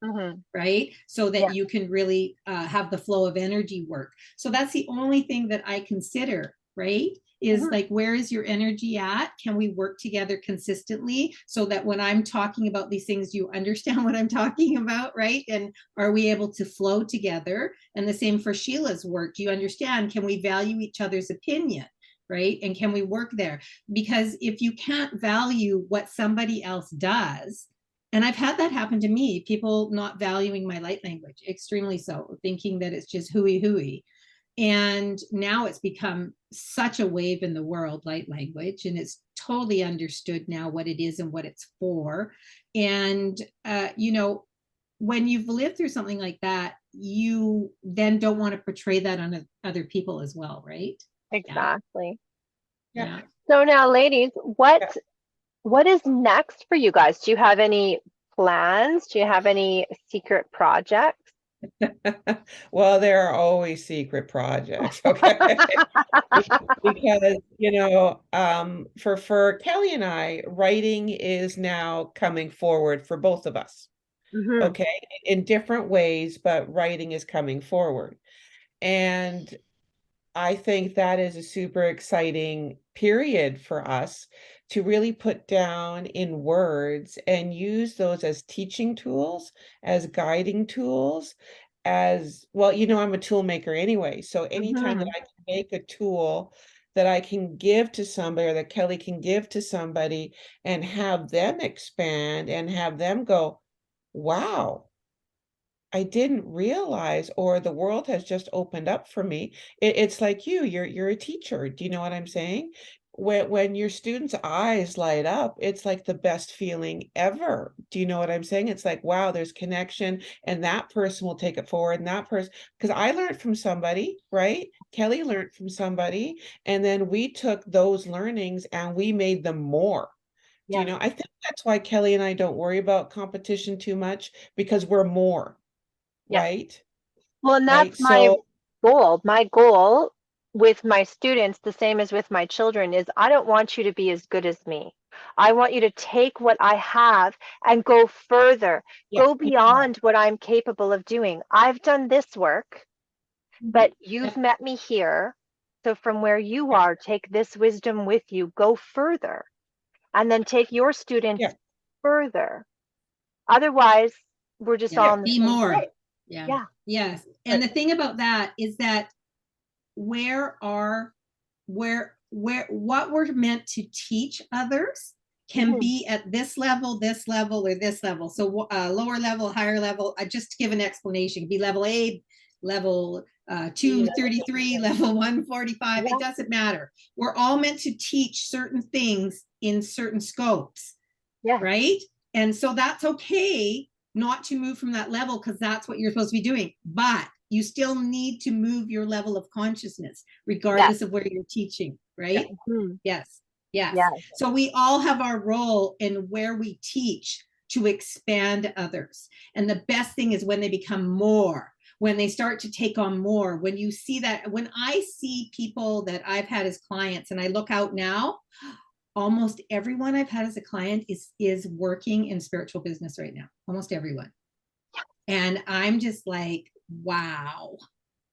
Right? So that Yeah. you can really have the flow of energy work. So that's the only thing that I consider, right? Is like, where is your energy at? Can we work together consistently so that when I'm talking about these things, you understand what I'm talking about, right? And are we able to flow together? And the same for Sheila's work. Do you understand? Can we value each other's opinion? Right? And can we work there? Because if you can't value what somebody else does, and I've had that happen to me, people not valuing my light language, extremely so, thinking that it's just hooey hooey. And now it's become such a wave in the world, light language, and it's totally understood now what it is and what it's for. And, you know, when you've lived through something like that, you then don't want to portray that on other people as well, right? Exactly. Yeah. So now, ladies, what is next for you guys? Do you have any plans? Do you have any secret projects? Well, there are always secret projects, okay? Because, you know, for Kelly and I, writing is now coming forward for both of us, okay? In different ways, but writing is coming forward. And I think that is a super exciting period for us to really put down in words and use those as teaching tools, as guiding tools, as well, you know, I'm a tool maker anyway. So anytime that I can make a tool that I can give to somebody or that Kelly can give to somebody and have them expand and have them go, wow, I didn't realize, or the world has just opened up for me. It's like you're a teacher. Do you know what I'm saying? When your students' eyes light up, it's like the best feeling ever. Do you know what I'm saying? It's like, wow, there's connection, and that person will take it forward, and that person, because I learned from somebody, right? Kelly learned from somebody, and then we took those learnings and we made them more. Do you know? I think that's why Kelly and I don't worry about competition too much because we're more. Yeah. Right? Well, and that's Right. my So, goal. My goal with my students, the same as with my children, is I don't want you to be as good as me. I want you to take what I have and go further, yeah. go beyond what I'm capable of doing. I've done this work, but you've met me here. So from where you are, take this wisdom with you, go further, and then take your students Yeah. further. Otherwise, we're just all Yeah. in the Be same more. place. Yeah. Yeah. Yes. And the thing about that is that where what we're meant to teach others can be at this level, or this level. So lower level, higher level. Just to give an explanation, be level A, level 233, level 145. It doesn't matter. We're all meant to teach certain things in certain scopes, right? And so that's okay not to move from that level because that's what you're supposed to be doing. But you still need to move your level of consciousness regardless of where you're teaching, right? Yes. So we all have our role in where we teach to expand others. And the best thing is when they become more, when they start to take on more, when you see that, when I see people that I've had as clients and I look out now, almost everyone I've had as a client is working in spiritual business right now. Almost everyone. And I'm just like, wow.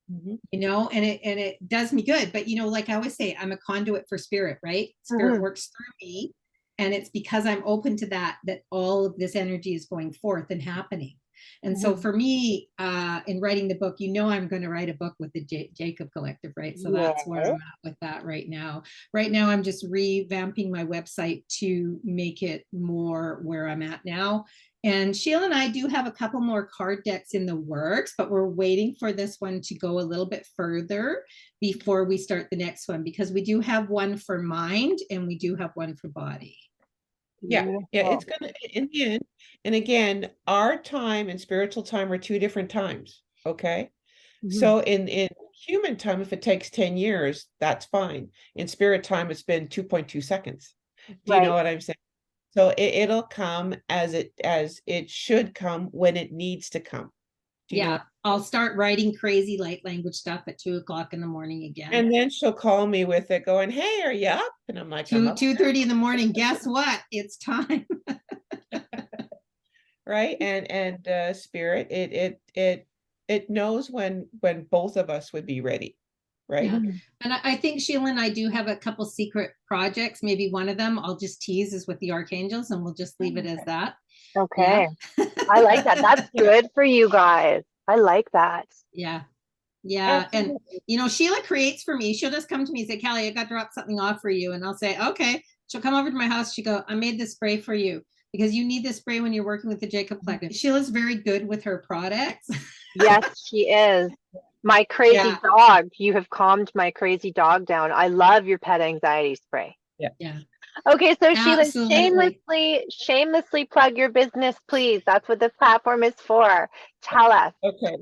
You know, and it does me good. But you know, like I always say, I'm a conduit for spirit, right? Spirit works through me. And it's because I'm open to that all of this energy is going forth and happening. And so for me, in writing the book, I'm going to write a book with the Jacob Collective, right? So that's where I'm at with that right now. Right now, I'm just revamping my website to make it more where I'm at now. And Sheila and I do have a couple more card decks in the works, but we're waiting for this one to go a little bit further before we start the next one, because we do have one for mind and we do have one for body. Yeah, it's gonna, in the end, and again, our time and spiritual time are two different times, okay? So in human time, if it takes 10 years, that's fine. In spirit time, it's been 2.2 seconds. Do you know what I'm saying? So it'll come as it should come when it needs to come. Do you know? I'll start writing crazy light language stuff at 2:00 in the morning again. And then she'll call me with it going, hey, are you up? And I'm like, 2:30 in the morning. Guess what? It's time. Right. And spirit, it knows when both of us would be ready. Right. Yeah. And I think Sheila and I do have a couple secret projects. Maybe one of them I'll just tease is with the archangels, and we'll just leave it as that. Okay. I like that. That's good for you guys. I like that. Yeah. Yeah. Absolutely. And Sheila creates for me. She'll just come to me and say, Kelly, I got to drop something off for you. And I'll say, okay. She'll come over to my house. She go, I made this spray for you because you need this spray when you're working with the Jacob Collective. Sheila's very good with her products. Yes, she is. My crazy dog. You have calmed my crazy dog down. I love your pet anxiety spray. Yeah. Okay, so Absolutely. Sheila, shamelessly plug your business, please. That's what this platform is for. Tell us. Okay.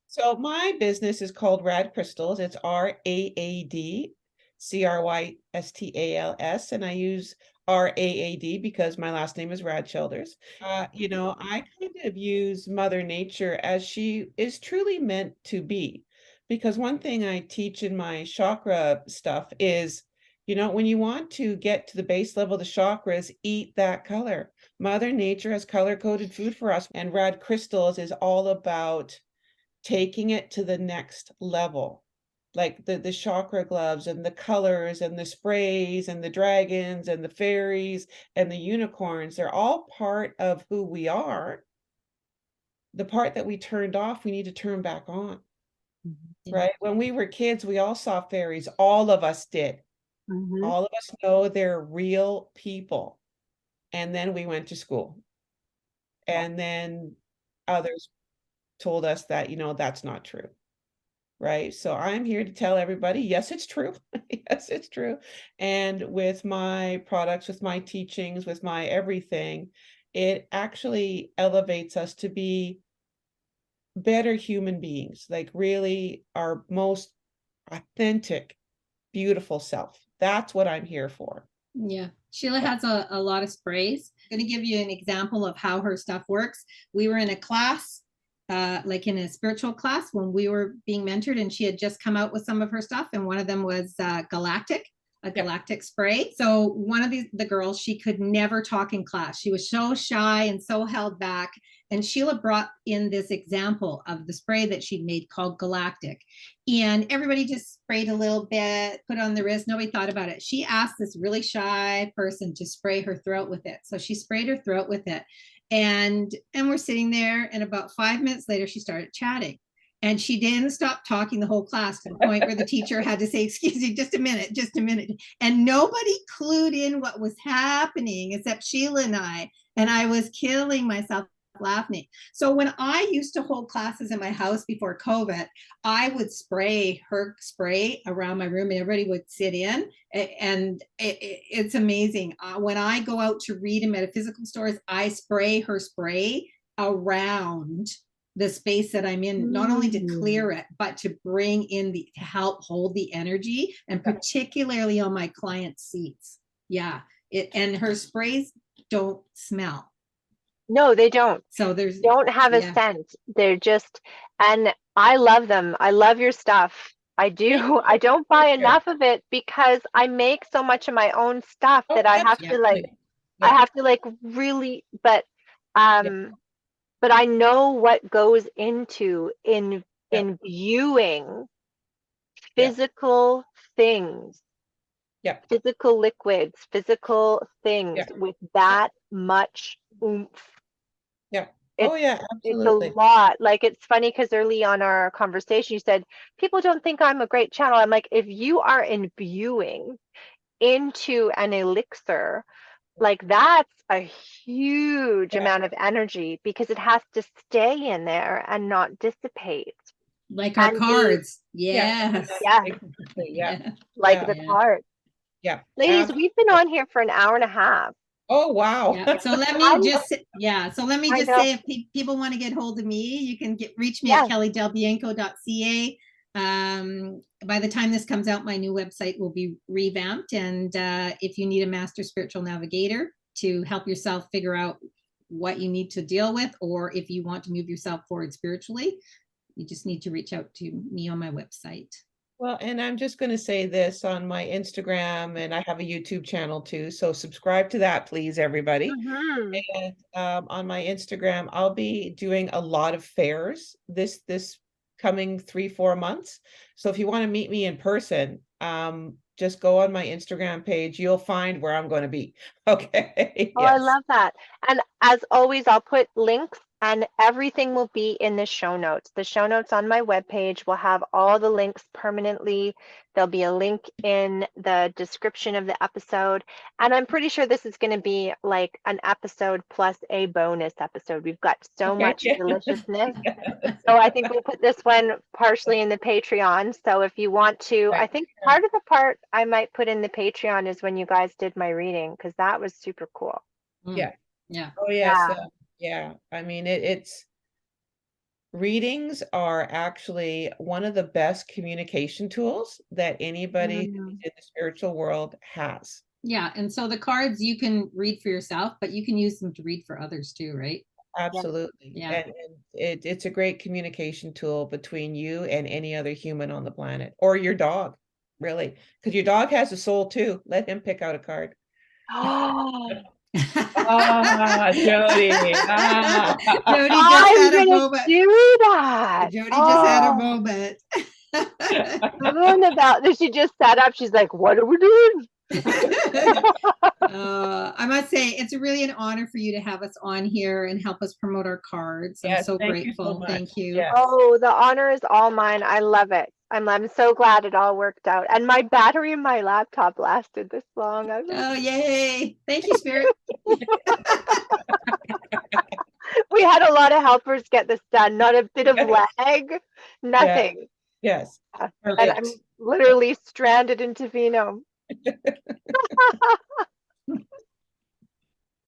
So my business is called Rad Crystals. It's RAAD CRYSTALS, and I use RAAD because my last name is Radshoulders. I kind of use Mother Nature as she is truly meant to be, because one thing I teach in my chakra stuff is, when you want to get to the base level of the chakras, eat that color. Mother Nature has color-coded food for us, and Rad Crystals is all about taking it to the next level, like the chakra gloves and the colors and the sprays and the dragons and the fairies and the unicorns. They're all part of who we are. The part that we turned off, we need to turn back on. Right? When we were kids, we all saw fairies. All of us did. All of us know they're real people. And then we went to school. And then others told us that, that's not true. Right. So I'm here to tell everybody, yes, it's true. Yes, it's true. And with my products, with my teachings, with my everything, it actually elevates us to be better human beings, like really our most authentic, beautiful self. That's what I'm here for. Yeah. Sheila has a lot of sprays. I'm going to give you an example of how her stuff works. We were in a class, like in a spiritual class when we were being mentored, and she had just come out with some of her stuff, and one of them was galactic spray. So one of the girls, she could never talk in class. She was so shy and so held back. And Sheila brought in this example of the spray that she'd made called Galactic. And everybody just sprayed a little bit, put on the wrist. Nobody thought about it. She asked this really shy person to spray her throat with it. So she sprayed her throat with it. And we're sitting there, and about 5 minutes later, she started chatting. And she didn't stop talking the whole class, to the point where the teacher had to say, excuse me, just a minute. And nobody clued in what was happening except Sheila and I. And I was killing myself laughing. So when I used to hold classes in my house before COVID, I would spray her spray around my room, and everybody would sit in. And it's amazing. When I go out to read in metaphysical stores, I spray her spray around the space that I'm in, not only to clear it, but to bring in to help hold the energy, and particularly on my clients' seats. Yeah. And her sprays don't smell. No, they don't. So don't have a scent. They're just, and I love them. I love your stuff. I do. I don't buy enough of it because I make so much of my own stuff that I have to really, but I know what goes into imbuing physical things, physical liquids, physical things with that much oomph. Yeah. Oh yeah, It's a absolutely. lot. Like, it's funny because early on our conversation, you said, people don't think I'm a great channel. I'm like, if you are imbuing into an elixir, like that's a huge Yeah, amount of energy because it has to stay in there and not dissipate. Like our And we, cards. Yes. yeah, exactly. Yeah, Yeah. like yeah, the Yeah. card. yeah. Ladies, we've been on here for an hour and a half. Oh wow. Yeah. So let I, me just So let me I just know. say, if people want to get hold of me, you can reach me at Yes. kellydelbianco.ca. By the time this comes out, my new website will be revamped. And if you need a master spiritual navigator to help yourself figure out what you need to deal with, or if you want to move yourself forward spiritually, you just need to reach out to me on my website. Well, and I'm just going to say this on my Instagram, and I have a YouTube channel too. So subscribe to that, please, everybody. Mhm. And on my Instagram, I'll be doing a lot of fairs this coming 3-4 months. So if you want to meet me in person, just go on my Instagram page. You'll find where I'm going to be. Okay. Oh, I Yes. love that. And as always, I'll put links and everything will be in the show notes. The show notes on my webpage will have all the links permanently. There'll be a link in the description of the episode. And I'm pretty sure this is going to be like an episode plus a bonus episode. We've got so Okay. much Yeah. deliciousness. Yes. So I think we'll put this one partially in the Patreon. So if you want to, I Right. think part of the part I might put in the Patreon is when you guys did my reading, because that was super cool. Yeah. Yeah. Oh yes. Yeah. Yeah. I mean, it's readings are actually one of the best communication tools that anybody who's Mm. in the spiritual world has. Yeah. And so the cards you can read for yourself, but you can use them to read for others too, right? Yeah. Absolutely. Yeah. And it's a great communication tool between you and any other human on the planet, or your dog, really. Because your dog has a soul too. Let him pick out a card. Oh, Ah, Jody. Ah. Jody just I'm had a gonna moment. do that. Jody just had a Oh, moment. something about this. She just sat up. She's like, "What are we doing?" I must say, it's really an honor for you to have us on here and help us promote our cards. I'm Yes, so thank you so grateful. much. Thank you. Yes. Oh, the honor is all mine. I love it. I'm so glad it all worked out. And my battery in my laptop lasted this long. Oh, yay. Thank you, Spirit. We had a lot of helpers get this done. Not a bit of Yes. lag, Yeah. nothing. Yes. And Perfect. I'm literally stranded in Tofino.